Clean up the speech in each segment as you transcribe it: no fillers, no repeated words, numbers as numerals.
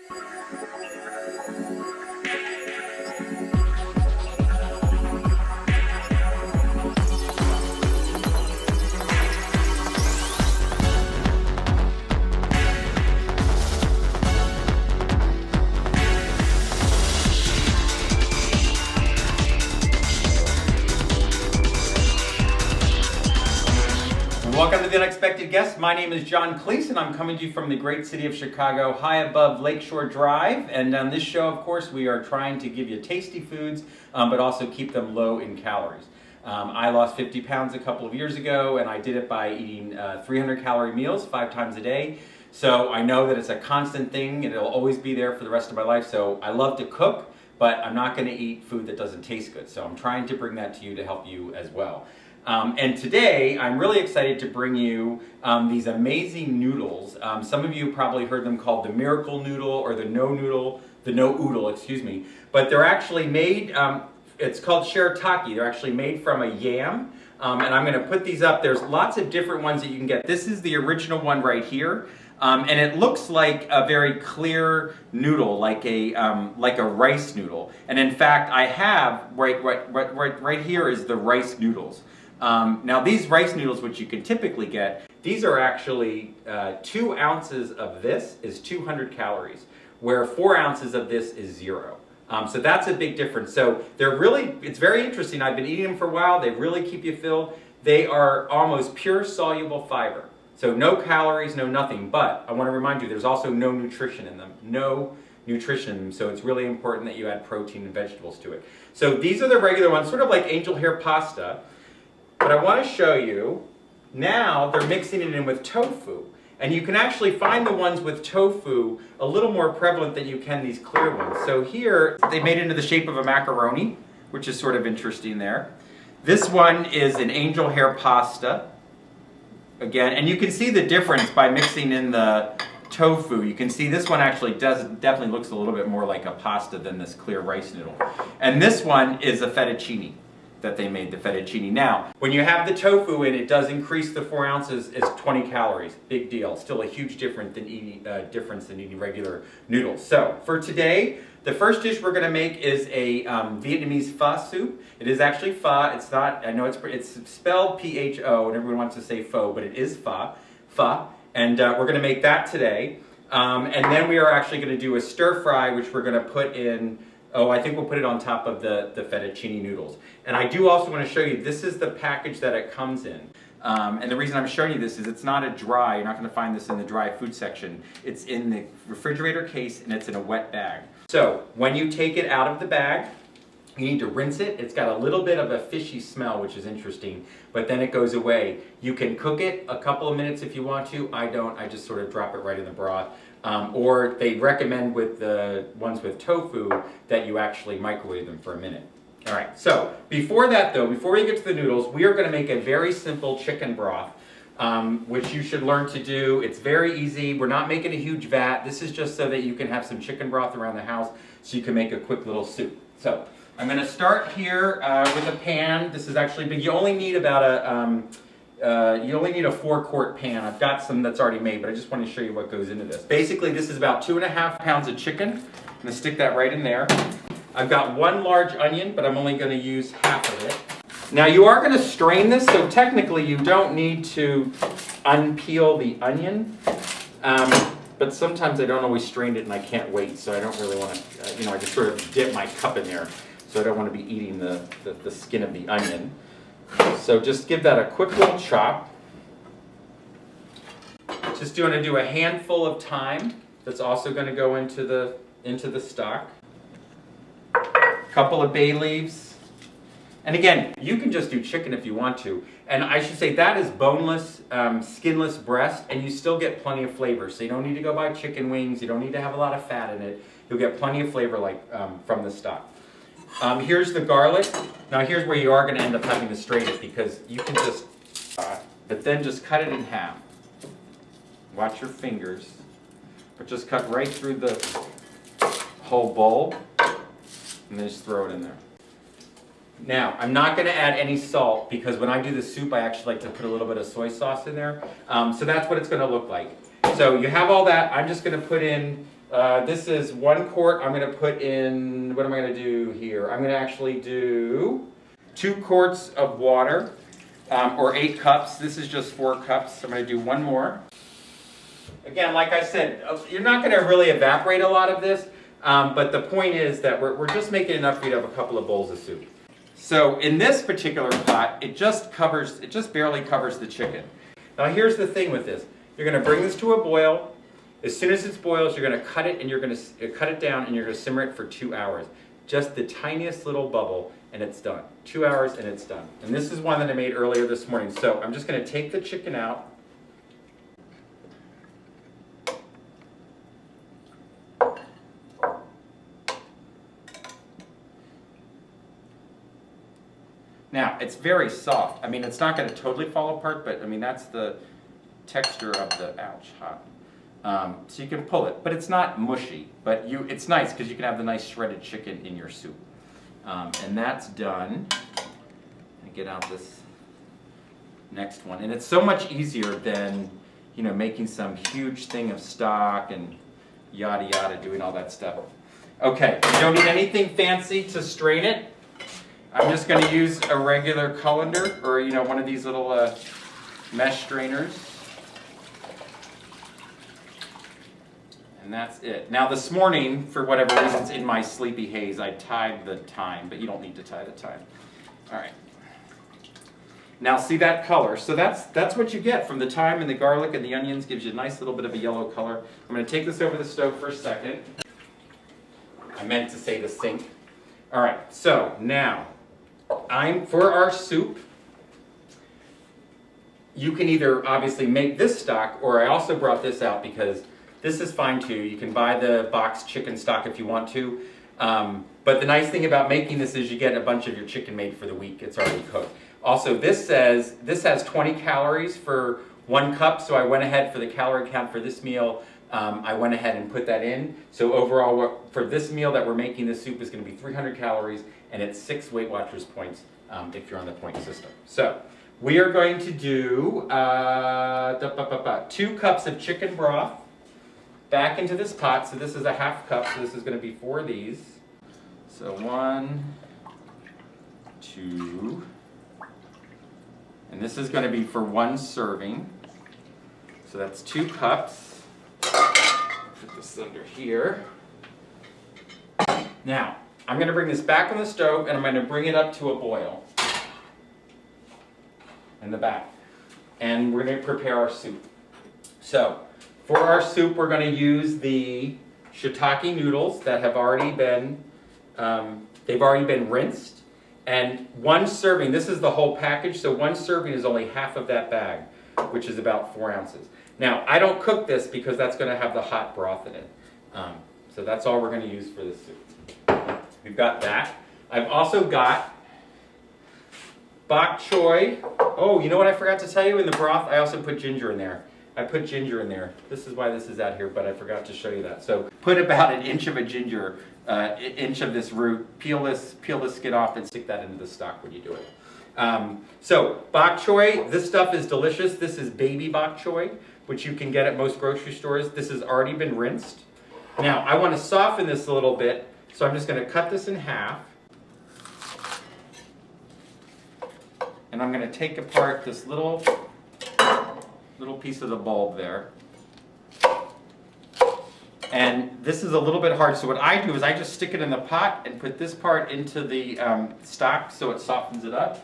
Welcome to The Unexpected Guest. My name is John Clese, and I'm coming to you from the great city of Chicago, high above Lakeshore Drive. And on this show, of course, we are trying to give you tasty foods, but also keep them low in calories. I lost 50 pounds a couple of years ago, and I did it by eating 300-calorie meals 5 times a day. So I know that it's a constant thing, and it'll always be there for the rest of my life. So I love to cook, but I'm not going to eat food that doesn't taste good. So I'm trying to bring that to you to help you as well. And today, I'm really excited to bring you these amazing noodles. Some of you probably heard them called the miracle noodle or the no oodle, excuse me. But they're actually made, it's called Shirataki. They're actually made from a yam. And I'm going to put these up. There's lots of different ones that you can get. This is the original one right here. And it looks like a very clear noodle, like a rice noodle. And in fact, I have, right here is the rice noodles. Now these rice noodles, which you can typically get, these are actually 2 ounces of this is 200 calories, where 4 ounces of this is 0. So that's a big difference. So it's very interesting. I've been eating them for a while. They really keep you filled. They are almost pure soluble fiber. So no calories, no nothing. But I want to remind you, there's also no nutrition in them. No nutrition in them. So it's really important that you add protein and vegetables to it. So these are the regular ones, sort of like angel hair pasta. But I want to show you, now they're mixing it in with tofu. And you can actually find the ones with tofu a little more prevalent than you can these clear ones. So here, they made it into the shape of a macaroni, which is sort of interesting there. This one is an angel hair pasta. Again, and you can see the difference by mixing in the tofu. You can see this one actually definitely looks a little bit more like a pasta than this clear rice noodle. And this one is a fettuccine that they made, the fettuccine. Now, when you have the tofu in, it does increase the 4 ounces. It's 20 calories. Big deal. Still a huge difference than eating regular noodles. So, for today, the first dish we're going to make is a Vietnamese pho soup. It is actually pho. It's not, I know it's spelled P-H-O, and everyone wants to say pho, but it is pho. Pho. And we're going to make that today. And then we are actually going to do a stir fry, which we're going to put in, I think we'll put it on top of the fettuccine noodles. And I do also want to show you, this is the package that it comes in. And the reason I'm showing you this is it's not a dry, you're not going to find this in the dry food section. It's in the refrigerator case and it's in a wet bag. So when you take it out of the bag, you need to rinse it. It's got a little bit of a fishy smell, which is interesting, but then it goes away. You can cook it a couple of minutes if you want to. I don't, I just sort of drop it right in the broth. Or they recommend with the ones with tofu that you actually microwave them for a minute. All right, so before that though, before we get to the noodles, we are going to make a very simple chicken broth, which you should learn to do. It's very easy. We're not making a huge vat. This is just so that you can have some chicken broth around the house so you can make a quick little soup. So I'm going to start here with a pan. This is actually big. You only need about a 4-quart pan. I've got some that's already made, but I just want to show you what goes into this. Basically, this is about 2.5 pounds of chicken. I'm going to stick that right in there. I've got 1 large onion, but I'm only going to use half of it. Now, you are going to strain this, so technically you don't need to unpeel the onion. But sometimes I don't always strain it and I can't wait, so I don't really want to, I just sort of dip my cup in there. So I don't want to be eating the skin of the onion. So just give that a quick little chop. Just going to do a handful of thyme. That's also going to go into the stock. A couple of bay leaves. And again, you can just do chicken if you want to. And I should say that is boneless, skinless breast, and you still get plenty of flavor. So you don't need to go buy chicken wings. You don't need to have a lot of fat in it. You'll get plenty of flavor from the stock. Here's the garlic. Now here's where you are going to end up having to strain it because you can just, but then just cut it in half. Watch your fingers. But just cut right through the whole bowl and then just throw it in there. Now, I'm not going to add any salt because when I do the soup, I actually like to put a little bit of soy sauce in there. So that's what it's going to look like. So you have all that. I'm just going to put in This is 1 quart. I'm going to put in, what am I going to do here? I'm going to actually do 2 quarts of water, or 8 cups. This is just 4 cups. I'm going to do 1 more. Again, like I said, you're not going to really evaporate a lot of this, but the point is that we're just making enough for you to have a couple of bowls of soup. So in this particular pot, it just barely covers the chicken. Now here's the thing with this. You're going to bring this to a boil. As soon as it boils, you're going to cut it and you're going to cut it down and you're going to simmer it for 2 hours. Just the tiniest little bubble and it's done. 2 hours and it's done. And this is one that I made earlier this morning. So I'm just going to take the chicken out. Now, it's very soft. I mean, it's not going to totally fall apart, but I mean, that's the texture of the, ouch, hot. So you can pull it, but it's not mushy, but it's nice because you can have the nice shredded chicken in your soup. And that's done. I get out this next one. And it's so much easier than, you know, making some huge thing of stock and yada yada, doing all that stuff. Okay, you don't need anything fancy to strain it. I'm just going to use a regular colander, or, you know, one of these little mesh strainers. And that's it. Now this morning, for whatever reasons, in my sleepy haze, I tied the thyme, but you don't need to tie the thyme. All right. Now see that color? So that's what you get from the thyme and the garlic and the onions. Gives you a nice little bit of a yellow color. I'm going to take this over the stove for a second. I meant to say the sink. All right. So now, for our soup, you can either obviously make this stock, or I also brought this out because this is fine too. You can buy the boxed chicken stock if you want to. But the nice thing about making this is you get a bunch of your chicken made for the week. It's already cooked. Also, this has 20 calories for 1 cup, so I went ahead for the calorie count for this meal. I went ahead and put that in. So overall, for this meal that we're making, this soup is going to be 300 calories, and it's 6 Weight Watchers points if you're on the point system. So we are going to do 2 cups of chicken broth back into this pot. So this is a ½ cup, so this is going to be 4 of these. So 1, 2, and this is going to be for 1 serving. So that's 2 cups. Put this under here. Now, I'm going to bring this back on the stove and I'm going to bring it up to a boil in the back. And we're going to prepare our soup. So, for our soup, we're going to use the Shirataki noodles that have already been, they've already been rinsed. And 1 serving, this is the whole package, so 1 serving is only half of that bag, which is about 4 ounces. Now, I don't cook this because that's going to have the hot broth in it. So that's all we're going to use for this soup. We've got that. I've also got bok choy. Oh, you know what I forgot to tell you? In the broth, I also put ginger in there. I put ginger in there. This is why this is out here, but I forgot to show you that. So put about 1 inch of a ginger, 1 inch of this root, peel this skin off and stick that into the stock when you do it. So bok choy, this stuff is delicious. This is baby bok choy, which you can get at most grocery stores. This has already been rinsed. Now I want to soften this a little bit, so I'm just going to cut this in half. And I'm going to take apart this little piece of the bulb there. And this is a little bit hard, so what I do is I just stick it in the pot and put this part into the stock so it softens it up.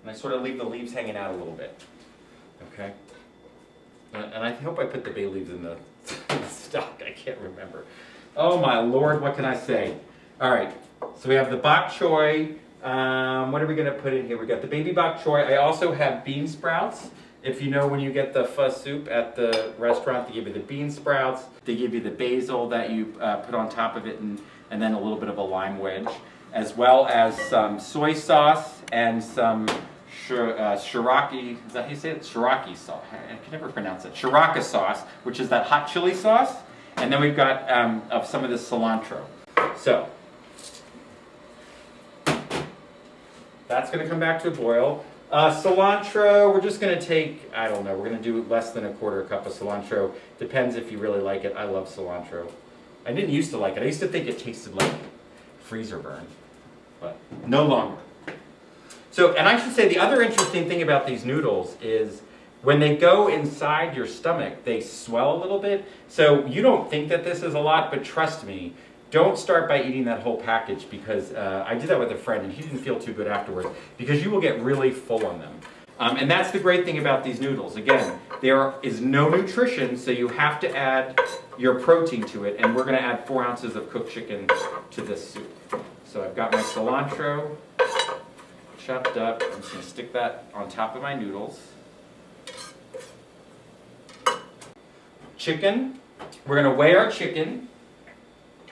And I sort of leave the leaves hanging out a little bit. Okay? And I hope I put the bay leaves in the stock. I can't remember. Oh my Lord, what can I say? All right, so we have the bok choy. What are we going to put in here? We got the baby bok choy. I also have bean sprouts. If you know, when you get the pho soup at the restaurant, they give you the bean sprouts. They give you the basil that you put on top of it, and then a little bit of a lime wedge, as well as some soy sauce and some Shirataki. Is that how you say it? Shirataki sauce. I can never pronounce it. Shirataki sauce, which is that hot chili sauce. And then we've got some of this cilantro. So that's going to come back to a boil. Cilantro, we're just going to take, I don't know, we're going to do less than a quarter cup of cilantro. Depends if you really like it. I love cilantro. I didn't used to like it. I used to think it tasted like freezer burn, but no longer. So, and I should say the other interesting thing about these noodles is when they go inside your stomach, they swell a little bit. So you don't think that this is a lot, but trust me, don't start by eating that whole package because I did that with a friend and he didn't feel too good afterwards because you will get really full on them. And that's the great thing about these noodles. Again, there is no nutrition, so you have to add your protein to it. And we're going to add 4 ounces of cooked chicken to this soup. So I've got my cilantro chopped up. I'm just going to stick that on top of my noodles. Chicken. We're going to weigh our chicken.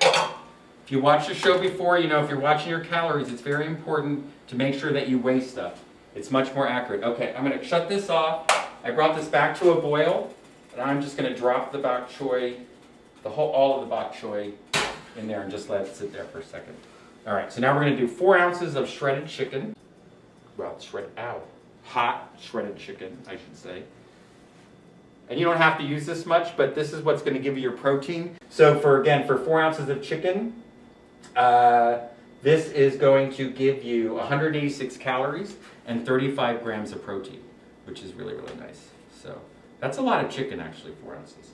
If you watched the show before, you know if you're watching your calories, it's very important to make sure that you weigh stuff. It's much more accurate. Okay, I'm going to shut this off. I brought this back to a boil, and I'm just going to drop the bok choy, all of the bok choy in there and just let it sit there for a second. All right, so now we're going to do 4 ounces of shredded chicken. Well, hot shredded chicken, I should say. And you don't have to use this much, but this is what's going to give you your protein. So for 4 ounces of chicken, this is going to give you 186 calories and 35 grams of protein, which is really, really nice. So that's a lot of chicken, actually, 4 ounces.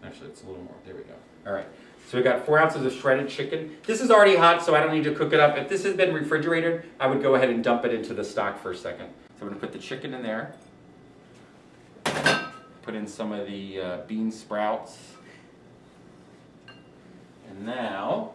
Actually, it's a little more. There we go. All right. So we got 4 ounces of shredded chicken. This is already hot, so I don't need to cook it up. If this has been refrigerated, I would go ahead and dump it into the stock for a second. So I'm going to put the chicken in there. Put in some of the bean sprouts. And now,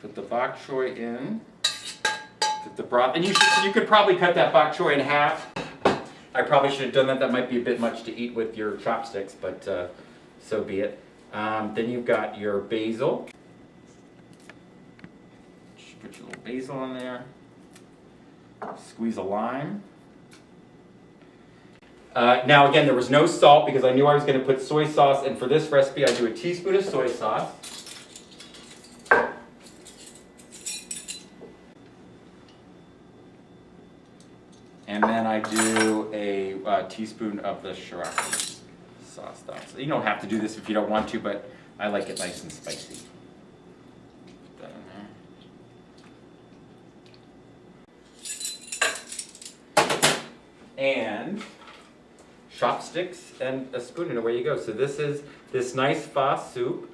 put the bok choy in. Put the broth, and you could probably cut that bok choy in half. I probably should have done that. That might be a bit much to eat with your chopsticks, but so be it. Then you've got your basil. Just put your little basil in there. Squeeze a lime. Now again, there was no salt because I knew I was going to put soy sauce, and for this recipe I do a teaspoon of soy sauce. And then I do a teaspoon of the Shirataki sauce. So you don't have to do this if you don't want to, but I like it nice and spicy. Put that in there. And chopsticks and a spoon, and away you go. So this is this nice pho soup.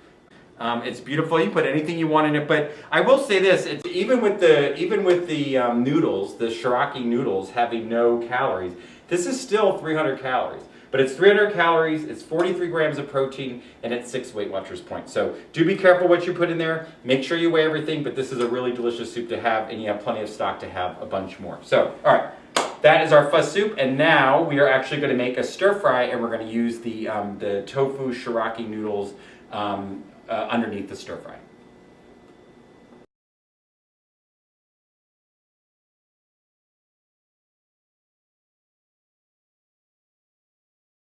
It's beautiful. You put anything you want in it, but I will say this: it's, even with the noodles, the Shirataki noodles having no calories, this is still 300 calories. But it's 300 calories, it's 43 grams of protein, and it's 6 Weight Watchers points. So do be careful what you put in there. Make sure you weigh everything. But this is a really delicious soup to have, and you have plenty of stock to have a bunch more. So, all right. That is our pho soup, and now we are actually going to make a stir fry, and we're going to use the tofu Shirataki noodles underneath the stir fry.